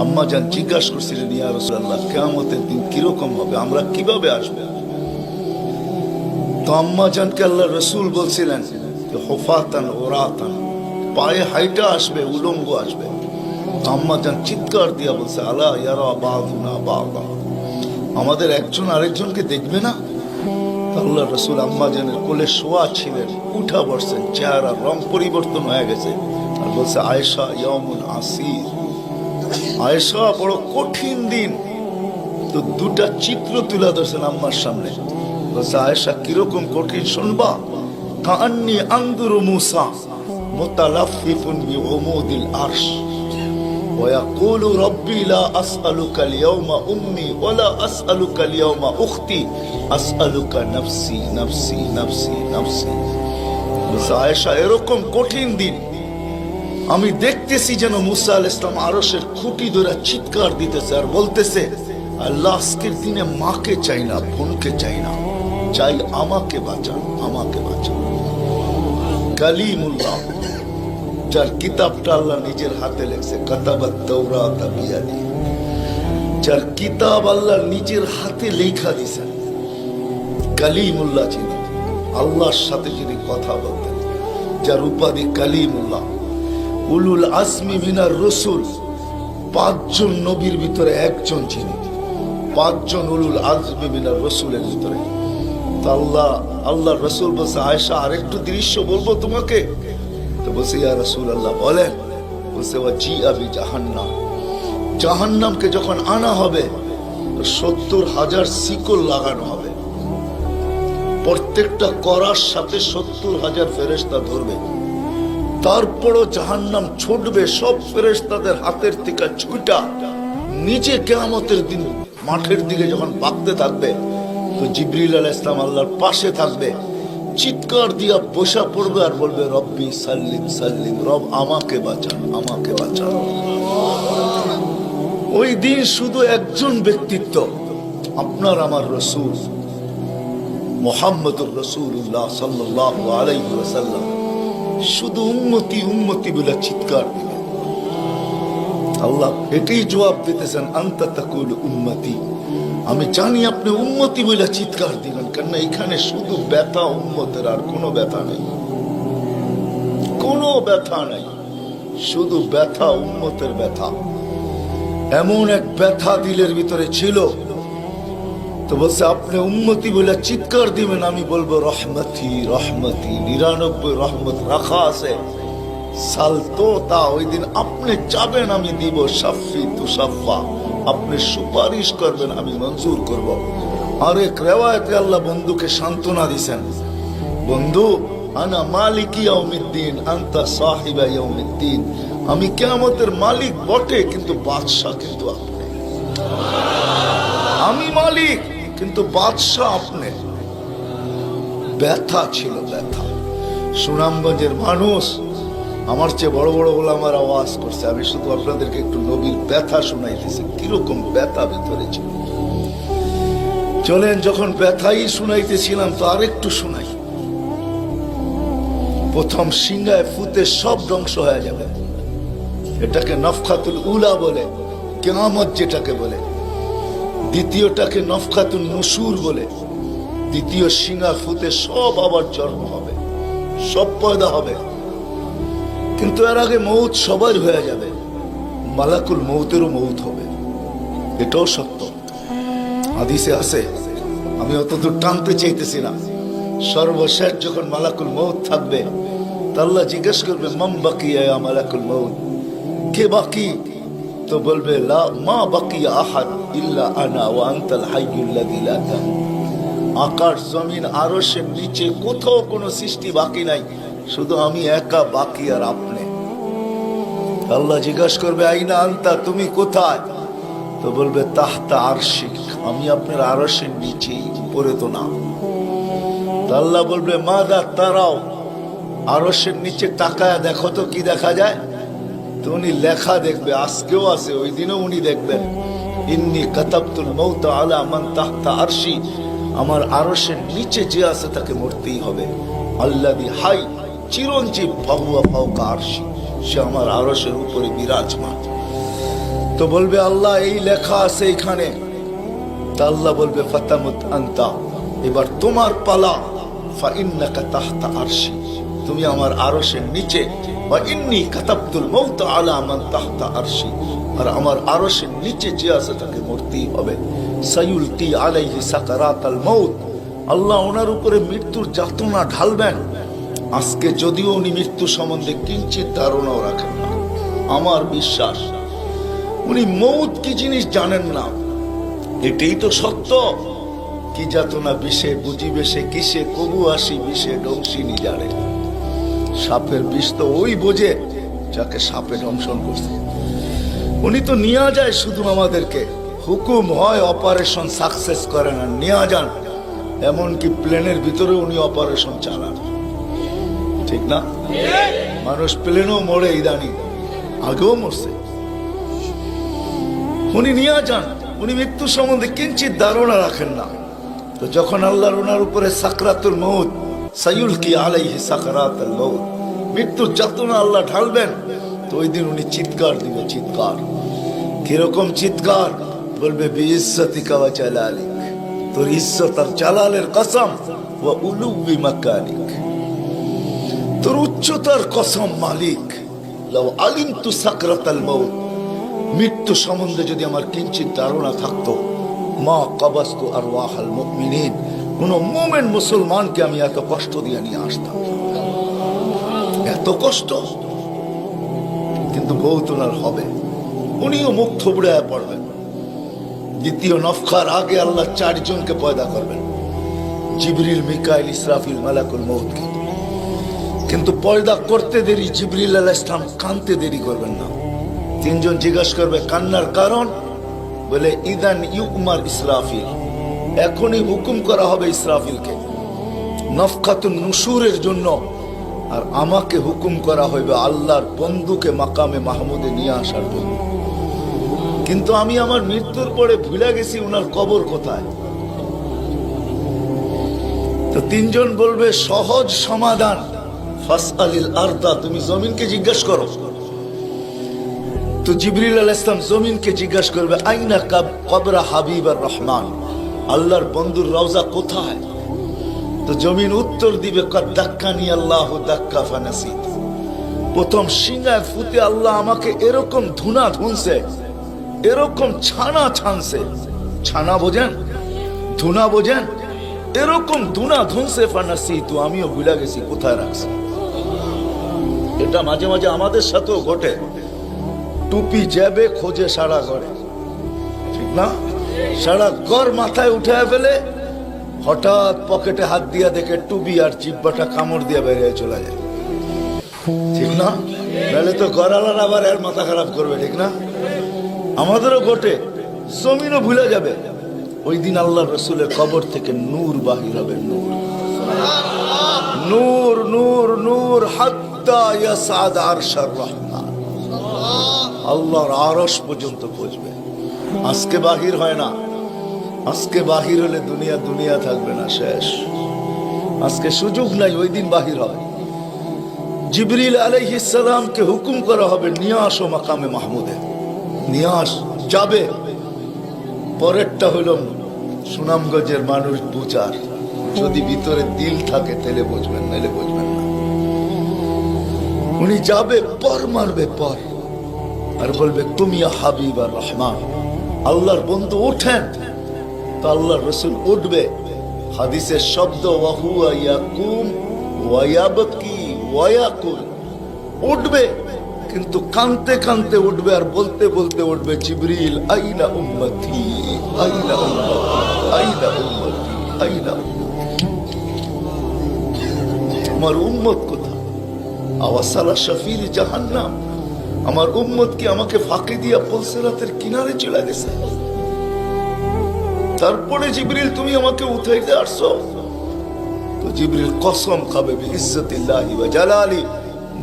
আম্মা জান জিজ্ঞাসা করছিলেন, ইয়া রাসূলুল্লাহ, কিয়ামতের দিন কিরকম হবে, আমরা কিভাবে আসবো? তো আম্মা জানকে আল্লাহ রসুল বলছিলেন হুফাতান ওরাতান, পায়ে হাইটা আসবে, উলঙ্গ আসবে। আম্মা জান চিৎকার দিয়া বলছে, আলা ইয়ারা বাদুনা বাদা, আমাদের একজন আরেকজনকে দেখবে না? আল্লাহ রসুল আম্মা জানের কোলে শোয়া ছিলেন, উঠা বসছেন, চেহারা রং পরিবর্তন হয়ে গেছে, আর বলছে, আয়েশা ইয়াউমুন আসির, আয়েশা বড় কঠিন দিন। তো দুটা চিত্র তুলে ধরছেন আম্মার সামনে, বলছে, আয়েশা কিরকম কঠিন শুনবা? কান্নি আনদুরু মুসা মুতালাফফিফুন বিউমুদিল আরশ ওয়া ইয়াকুলু রাব্বি লা আসআলুকা আল-ইয়াওমা উম্মি ওয়া লা আসআলুকা আল-ইয়াওমা উখতি আসআলুকা নাফসি নাফসি নাফসি নাফসি। বলছে, আয়েশা এরকম কঠিন দিন আমি দেখতেছি যেন মুসা আলাইহিস সালাম আরশের খুঁটি ধরে চিৎকার দিতেছে আর বলতেছে, আল্লাহ আজকের দিনে মাকে চাই না, বোনকে চাই না, চাই আমাকে বাঁচান, আমাকে বাঁচান। কালিমুল্লাহ, যার কিতাবটা আল্লাহ নিজের হাতে লেখছে, কাতাবাত তাওরাত বিয়াদি, যার কিতাব আল্লাহ নিজের হাতে লেখা দিয়েছেন, কালিমুল্লাহ যিনি, আল্লাহর সাথে যিনি কথা বলতেন, যার উপাধি কালিমুল্লাহ, উলুল আজমি মিনার রসুল, 5 জন নবীর ভিতরে একজন যিনি, 5 জন উলুল আজমি মিনার রসুলের ভিতরে। আল্লাহ রসুল বলছে, আয়েশা আরেকটু দৃশ্য বলবো তোমাকে? তো বলছে, ইয়া রাসূলুল্লাহ বলেন। বলছে, ওয়াজিআ বিজাহান্নাম, জাহান্নামকে যখন আনা হবে 70,000 শিকল লাগানো হবে, প্রত্যেকটা করার সাথে 70,000 ফেরেশতা ধরবে, তারপরও জাহান্নাম ছুটবে, সব ফেরেশতাদের হাতের থেকে ছুটা নিচে কিয়ামতের দিন মাঠের দিকে যখন ভাগতে থাকবে, তো জিবরিল আলাইহিস সালাম আল্লাহর পাশে থাকবে, চিৎকার দিয়া বসা পড়বে আর বলবে, রব্বি সাল্লিম সাল্লিম, রব আমাকে বাঁচান, আমাকে বাঁচান। ওই দিন শুধু একজন ব্যক্তিত্ব, আপনার আমার রসূল মুহাম্মদুর রাসূলুল্লাহ সাল্লাল্লাহু আলাইহি ওয়াসাল্লাম শুধু উম্মতি উম্মতি বলে চিৎকার দিবে। আল্লাহ এটাই জবাব দিতেছেন, আনতা তাকুল উম্মতি, আমি জানি আপনি উম্মতি বলে চিৎকার দিবেন, কেন এখানে শুধু ব্যথা উম্মতের, আর কোনো ব্যথা নেই, কোনো ব্যথা নেই, শুধু ব্যথা উম্মতের ব্যথা। এমন এক ব্যথা দিলের ভিতরে ছিল, তো বলছে আপনি উম্মতি বলে চিৎকার দিবেন, আমি বলবো রহমতি রহমতি, 99 রহমত রাখা আছে, সালতো তা, ওই দিন আপনি চাবেন আমি দিব, শাফি তুসাফা, আপনি সুপারিশ করবেন আমি মঞ্জুর করব। আর এক রিওয়ায়াতে আল্লাহ বন্ধুকে সান্ত্বনা দিয়েছেন, বন্ধু আনা মালিকি ইয়াউমিদ্দিন আনতা সাহিবা ইয়াউমিদ্দিন, আমি কিয়ামতের মালিক বটে কিন্তু বাদশা কিন্তু আপনি, আমি মালিক কিন্তু বাদশা আপনি। ব্যথা ছিল, ব্যথা। সুনামগঞ্জের মানুষ আমার চেয়ে বড় বড় ওলামার আওয়াজ করছে, আমি শুধু আপনাদেরকে একটু নবীর ব্যথা শুনাইতেছি, কিরকম ব্যথা ভিতরে ছিল। চলেন, যখন ব্যথাই শুনাইতেছিলাম তো আরেকটু শুনাই। প্রথম সিংহায় ফুতে সব ধ্বংস হয়ে যাবে, এটাকে নফখাতুল উলা বলে, কিয়ামত যেটাকে বলে। দ্বিতীয়টাকে নফখাতুন নুশুর বলে, দ্বিতীয় সিংহা ফুতে সব আবার জন্ম হবে, সব পয়দা হবে, কিন্তু এর আগে মৌত সবার হয়ে যাবে, মালাকুল মৌতেরও মৌত হবে, এটাও সত্য, হাদিসে আছে। আমি অতদূর টানতে চাইতেছি না। সর্বশেষ যখন মালাকুল মৌত থাকবে, তা আল্লাহ জিজ্ঞেস করবে, মান বাকিয়া ইয়া মালাকুল মৌত, কে বাকি? তো বলবে, লা মা বাকিয়া আহাদ ইল্লা আনা ওয়া আনতাল হাইয়ুল লাযী লা তামুত। আকাশ জমিন আরশের নিচে কোথাও কোনো সৃষ্টি বাকি নাই, শুধু আমি একা বাকি আর আপনি। আল্লাহ জিজ্ঞাসা করবে, আইনা আনতা, তুমি কোথায়? তো বলবে, তাহতা আরশিক, আমি আপনার আরশের নিচে, উপরে তো না। আল্লাহ বলবে, মাদা তারাও, আরশের নিচে তাকায় দেখো তো কি দেখা যায়? তো উনি লেখা দেখবে, আজকেও আছে, ওই দিনও উনি দেখবেন, ইন্নী কাতাবতুল মৌত আলা মান তাহতা আরশি, আমার আরশের নিচে যে আছে তাকে মরতেই হবে। আল্লাযী হাই, চিরঞ্জীব, ফাহুয়া ফাওকা আরশি, সে আমার আরশের উপরে বিরাজমান। তো বলবে আল্লাহ এই লেখা আছে এখানে, তা আল্লাহ বলবে ফাতামুত আনতা, এবার তোমার পালা। ফাইন্নাকা তাহতা আরশি, তুমি আমার আরশের নিচে। ওয়া ইন্নী কাতাবতুল মাউত আলা মান তাহতা আরশি, আর আমার আরশের নিচে যে আছে তাকে মরতেই হবে। সায়ুলকি আলাইহি সাকারাতাল মাউত, আল্লাহ ওনার উপরে মৃত্যুর যাতনা ঢালবেন। আজকে যদিও উনি মৃত্যু সম্বন্ধে কিঞ্চিত ধারণাও রাখেন না, আমার বিশ্বাস উনি মৌত কি জিনিস জানেন না, এটাই তো সত্য। কি যাতনা বিষে বুঝিবে সে কিসে, কবু আসি বিষে ডংসিনি জানে। সাপের বিষ তো ওই বোঝে যাকে সাপে দংশন করছে। উনি তো নিয়ে যায় শুধু আমাদেরকে, হুকুম হয় অপারেশন সাকসেস করে না, নিয়ে যান। এমনকি প্লেনের ভিতরে উনি অপারেশন চালান, ঠিক না? মানুষ প্লেনও মরে ইদানি, আগেও মরছে। উনি নিয়ে যান, উনি মৃত্যু সম্বন্ধে কিঞ্চিত ধারণা রাখেন না। তো যখন আল্লাহর ওনার উপরে সাকরাতুল মউত, সায়ুলকি আলাইহি সাকরাতুল মউত, মৃত্যুর যাতনা আল্লাহ ঢালবেন, তো ওই দিন উনি চিৎকার দিবে, চিৎকার। কিরকম চিৎকার? বলবে বিইজ্জতিকা ওয়া জালালিক, তোর ইজ্জত আর জালালের কসম, ওয়া উলুবি মাকানিক, তোর উচ্চতার কসম মালিক। লাউ আলিমতু সাকরাতাল মউত, মৃত্যু সম্বন্ধে যদি আমার কিঞ্চিত ধারণা থাকতো, মা কাবাস্তু আরওয়াহাল মুমিনিন, কোন মুমিন মুসলমানকে আমি এত কষ্ট দিয়ে নিয়ে আসতাম, এত কষ্ট। কিন্তু বহুত ওনার হবে, উনিও মুখ থুবড়ায় পড়বেন। দ্বিতীয় নফখার আগে আল্লাহ 4 জনকে পয়দা করবেন, জিবরিল, মিকাইল, ইসরাফিল, মালাকুল মউতকে। কিন্তু পয়দা করতে দেরি, জিবরিল আলাইহিস সালাম কানতে দেরি করবেন না। 3 জন জিজ্ঞাসা করবে কান্নার কারণ, বলে ইদান ইউমার ইসরাফিল, এখনই হুকুম করা হবে ইসরাফিলকে নফখাতুন নুশুরের জন্য, আর আমাকে হুকুম করা হইবে আল্লাহর বন্ধুকে মাকামে মাহমুদে নিয়ে আসার জন্য। কিন্তু আমি আমার মৃত্যুর পরে ভুলে গেছি উনার কবর কোথায়। তো 3 জন বলবে সহজ সমাধান, ফাসআলিল আরদা, তুমি জমিনকে জিজ্ঞাসা করো। তো জিবরিল আলাইহিস সালাম জমিনকে জিজ্ঞাসা করবে আইনা কবরা হাবিবার রহমান, আল্লাহর বন্ধুর রওজা কোথায়? তো জমিন উত্তর দিবে কাদ দাক্কানি আল্লাহু দাক্কা ফানাসিত, প্রথম সিংহায় ফুতে আল্লাহ আমাকে এরকম ধুনা ধুনছে, এরকম ছানা ছানছে। ছানা বোঝেন? ধুনা বোঝেন? এরকম ধুনা ধুনছে, ফানাসিত, আমিও ভুলে গেছি কোথায় রাখছি। এটা মাঝে মাঝে আমাদের সাথেও ঘটে। টুপি যাবে খোঁজে সারা ঘরে, ঠিক না? সারা ঘর মাথায় উঠে ফেলে, হঠাৎ পকেটে হাত দিয়া দেখে টুপি আর জিব্বাটা কামড় দিয়ে বেরিয়ে চলে যায়, ঠিক না? নাহলে তো ঘরালার আবার এর মাথা খারাপ করবে, ঠিক না? আমাদেরও ঘটে, জমিনও ভুলে যাবে। ওই দিন আল্লাহ রসুলের কবর থেকে নূর বাহির হবে, নূর নূর নূর নূর, হাত্তা ইয়াসাদ আরশার রহমান, আল্লাহর আরশ পর্যন্ত পৌঁছবে। আজকে বাহির হয় না, আজকে বাহির হলে দুনিয়া দুনিয়া থাকবে না, শেষ। আজকে সুযোগ নাই, ওই দিন বাহির হয়। জিবরিল আলাইহিস সালামকে হুকুম করা হবে নিয়ে আসো মাকামে মাহমুদে, নিয়ে আস, যাবে। পরেরটা হইল সুনামগঞ্জের মানুষ বুঝার, যদি ভিতরে দিল থাকে তাহলে বুঝবেন, নাহলে বুঝবেন না। উনি যাবে, পর মারবে পর, আর বলবে তুমি হাবিব আর রহমান, আল্লাহর বন্ধু ওঠেন। তো আল্লাহর রসুল উঠবে, হাদিসের শব্দ ওয়াহুয়া ইয়াকুম ওয়া ইয়াবকি ওয়া ইয়াকুল, উঠবে কিন্তু কানতে কানতে উঠবে, আর বলতে বলতে উঠবে জিবরিল আইনা উম্মতি আইনা উম্মতি আইনা উম্মতি আইনা উম্মতি, আমার উম্মত কোথায়? আওয়াসালা শাফির জাহান্নাম, আমার উম্মত কি আমাকে ফাঁকি দিয়া পুলসিরাতের কিনারে চলে গেছে? তারপরে জিবরিল তুমি আমাকে উঠাইতে আসছো? তো জিবরিল কসম খাবে বিইজ্জতিল্লাহি ওয়া জালালি,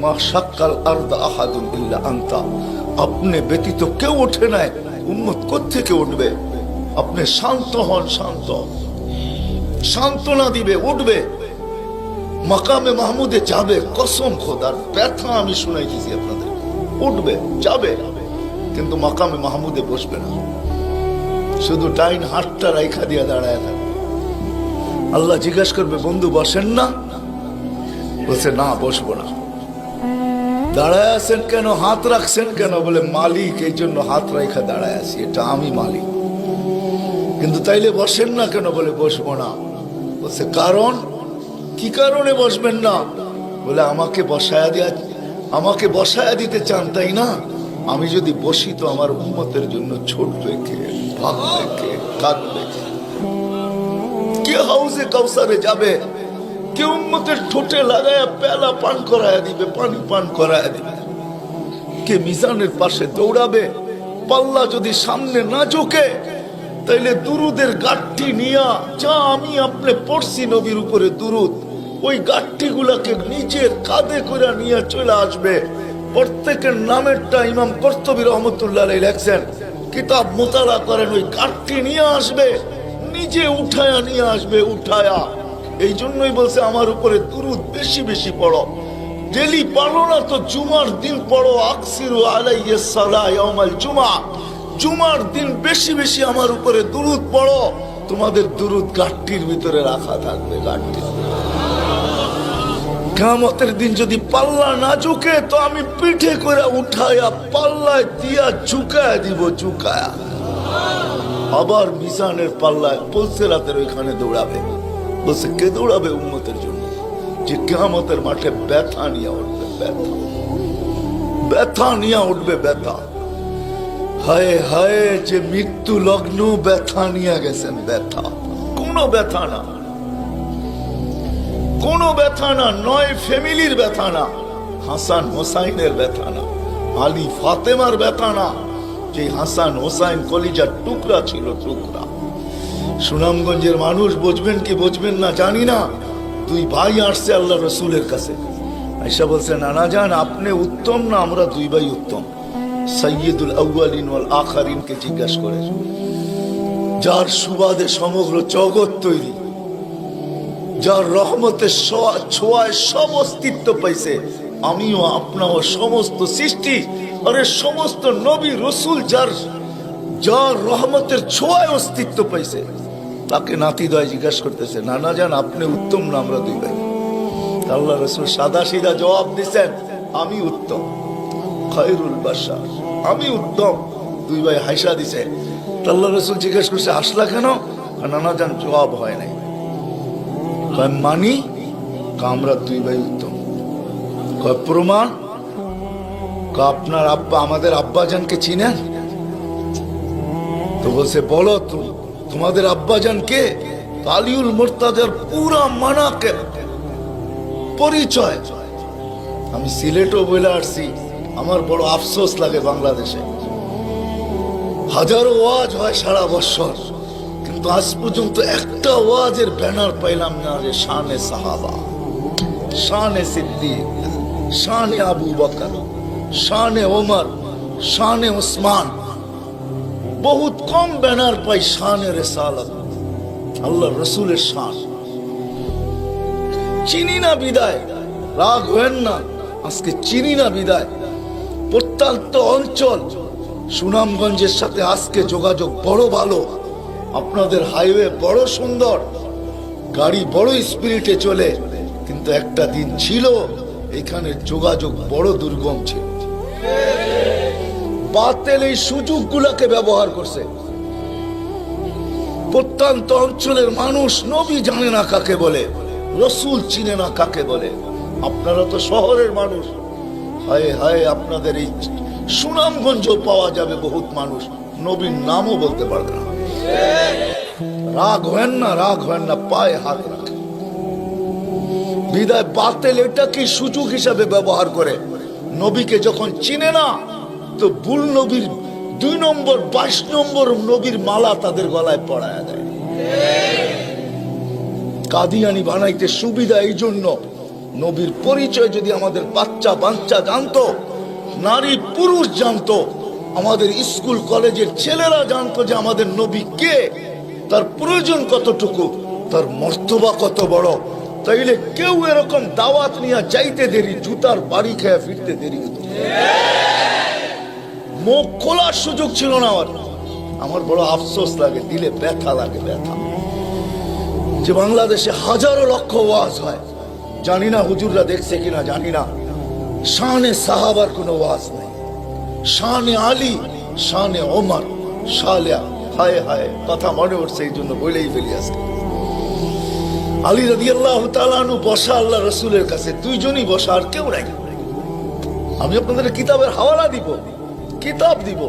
মা শাক্কাল আরদা আহাদুন ইল্লা আনতা, আপনি ব্যতীত কেউ ওঠে নাই, উম্মত কোত্থেকে উঠবে? আপনি শান্ত হন, শান্ত, সান্ত্বনা দিবে, উঠবে, মাকামে মাহমুদে যাবে। কসম খোদার, ব্যথা আমি শুনাই দিয়েছি আপনাদের, উঠবে, যাবে। কিন্তু মাকামে মাহমুদে বসবে না, শুধু ডাইন হাতটা রাইখা দিয়া দাঁড়ায় থাকবে। আল্লাহ জিজ্ঞাসা করবে, বন্ধু বসেন না? বলছে, না বসবো না। দাঁড়ায় আছেন কেন, হাত রাখছেন কেন? বলে, মালিক এই জন্য হাত রাইখা দাঁড়ায় আছি, এটা আমি মালিক। কিন্তু তাইলে বসেন না কেন? বলে, বসবো না। বলছে, কারণ কি কারণে বসবেন না? বলে, আমাকে বসায়া দিতে চান তাই না? আমি যদি বসি তো আমার উম্মতের জন্য ছুটবে কে, ভাগবে কে, কাঁদবে কে? হাউজে কাউসারে যাবে কে? উম্মতের ঠোঁটে লাগায়া পেলা পান করায়া দিবে, পানি পান করায়া দিবে কে? মিজানের পাশে দৌড়াবে? পাল্লা যদি সামনে না ঝোঁকে তাইলে দুরুদের গাঠটি নিয়া, যা আমি আপনি পড়ছি নবীর উপরে দুরুদ, ওই গাঠটি গুলাকে নিজের কাঁধে করে নিয়ে চলে আসবে। প্রত্যেকের নামেরটা ইমাম কর্তুবী রহমতুল্লাহ আলাইহি লেখছেন, কিতাব মোতালা করেন, ওই গাঠটি নিয়ে আসবে, নিজে উঠায়া নিয়ে আসবে, উঠায়া। এই জন্যই বলছে আমার উপরে দুরুদ বেশি বেশি পড়ো। ডেলি পড়ো না তো জুমার দিন পড়ো, আকসিরু আলাইহিস সালাহ ইয়াউমাল জুমা। জুমার দিন বেশি বেশি আমার উপরে দুরুদ পড়ো, তোমাদের দুরুদ গাঠটির ভিতরে রাখা থাকবে। গাঠটি কিয়ামতের দিন যদি পাল্লা না ঝুঁকে তো আমি পিঠে করে উঠায়া পাল্লায় দিয়া ঝুঁকায়া দিব, ঝুঁকায়া। আবার মিজানের পাল্লায় পুলসিরাতের ওইখানে দৌড়াবে। বলছে, কে দৌড়াবে উম্মতের জন্য? যে কিয়ামতের মাঠে ব্যথা নিয়ে উঠবে, ব্যথা, ব্যথা নিয়ে উঠবে, ব্যথা। হায় হায়, যে মৃত্যু লগ্ন ব্যথা নিয়ে গেছেন, ব্যথা। কোনো ব্যথা না, কোনো ব্যথা না, নয় ফ্যামিলির ব্যথা না, হাসান হোসাইনের ব্যথা না, আলী ফাতেমার ব্যথা না, যে হাসান হোসাইন কলিজার টুকরা ছিল, টুকরা। সুনামগঞ্জের মানুষ বুঝবেন কি বুঝবেন না জানি না, দুই ভাই আসছে আল্লাহ রসুলের কাছে, আয়েশা বলছে, নানা জান আপনি উত্তম না আমরা দুই ভাই উত্তম? সাইয়্যিদুল আউয়ালিন ওয়াল আখিরিনকে জিজ্ঞাসা করে, যার সুবাদে সমগ্র জগৎ তৈরি, যার রহমতের ছোঁয়ায় সব অস্তিত্ব পাইছে, আমিও আপনাও সমস্ত সৃষ্টি, আরে সমস্ত নবী রসুল যার রহমতের ছোঁয়ায় অস্তিত্ব পাইছে, তাকে নাতিদয় জিজ্ঞাসা করতেছে, নানা জান আপনি উত্তম না আমরা দুই ভাই? আল্লাহ রসুল সাদা সিধা জবাব দিচ্ছেন, আমি উত্তম, খায়রুল বাশার, আমি উত্তম। দুই ভাই হাসা দিছে। আল্লাহ রসুল জিজ্ঞাসা করছে, আসলা কেন? নানা জান জবাব হয় নাই। মানি আমরা দুই ভাই উত্তম। প্রমাণ? আপনার আব্বা আমাদের আব্বাজানকে চিনেন? তো বলছে, বলো তোমাদের আব্বাজান কে? আলিউল মুর্তাজার পুরা মানাকে পরিচয়। আমি সিলেটও বলে আসছি, আমার বড় আফসোস লাগে, বাংলাদেশে হাজারো ওয়াজ হয় সারা বছর, কিন্তু আজ পর্যন্ত একটা ওয়াজের ব্যানার পাইলাম না যে শানে সাহাবা, শানে সিদ্দিক, শানে আবু বকর, শানে ওমর, শানে উসমান। বহুত কম ব্যানার পাই শানে রিসালাত, আল্লাহ রসুলের শান। চিনি না বিদায়, রাগ হবেন না, আজকে চিনি না বিদায়। প্রত্যন্ত অঞ্চল সুনামগঞ্জের সাথে আজকে যোগাযোগ বড় ভালো, আপনাদের হাইওয়ে বড় সুন্দর, গাড়ি বড় স্পিরিটে চলে, কিন্তু একটা দিন ছিল এখানে যোগাযোগ বড় দুর্গম ছিল। বাতিল এই সুযোগগুলোকে ব্যবহার করছে। প্রত্যন্ত অঞ্চলের মানুষ নবী জানে না কাকে বলে, রসুল চিনে না কাকে বলে। আপনারা তো শহরের মানুষ, হায় হায় আপনাদের এই সুনামগঞ্জ পাওয়া যাবে বহুত মানুষ নবীর নামও বলতে পারবে না। রাগ হয় না, রাগ হয় না, পায়ে হাত রাখে। বিদায় বাতিল এটাকে সুযোগ হিসাবে ব্যবহার করে। নবীকে যখন চিনে না তো ভুল নবীর 2 নম্বর 22 নম্বর নবীর মালা তাদের গলায় পড়ায় দেয়। কাদিয়ানি বানাইতে সুবিধা এই জন্য, নবীর পরিচয় যদি আমাদের বাচ্চা বাচ্চা জানতো, নারী পুরুষ জানতো, আমাদের স্কুল কলেজের ছেলেরা জানতো যে আমাদের নবী কে, তার প্রয়োজন কতটুকু, তার মর্তবা কত বড়, তাইলে কেউ এরকম দাওয়াত নিয়ে যাইতে দেরি, জুতার বাড়ি খেয়ে ফিরতে দেরি হতো। মুখ খোলার সুযোগ ছিল না আমার। আমার বড় আফসোস লাগে, দিলে ব্যথা লাগে, ব্যথা যে বাংলাদেশে হাজারো লক্ষ ওয়াজ হয়, জানি না হুজুররা দেখছে কিনা জানি না, শানে সাহাবার কোনো ওয়াজ নাই, শানে আলী, শানে ওমর, শালিয়া, হায় হায় কথা মনে উঠছে এই জন্য বলেই ফেলি আজকে। আলী রাদিয়াল্লাহু তাআলা আনহু বসা আল্লাহ রাসূলের কাছে, দুইজনই বসা, আর কেউ নাই। আমি আপনাদের কিতাবের হাওয়ালা দিব, কিতাব দিব।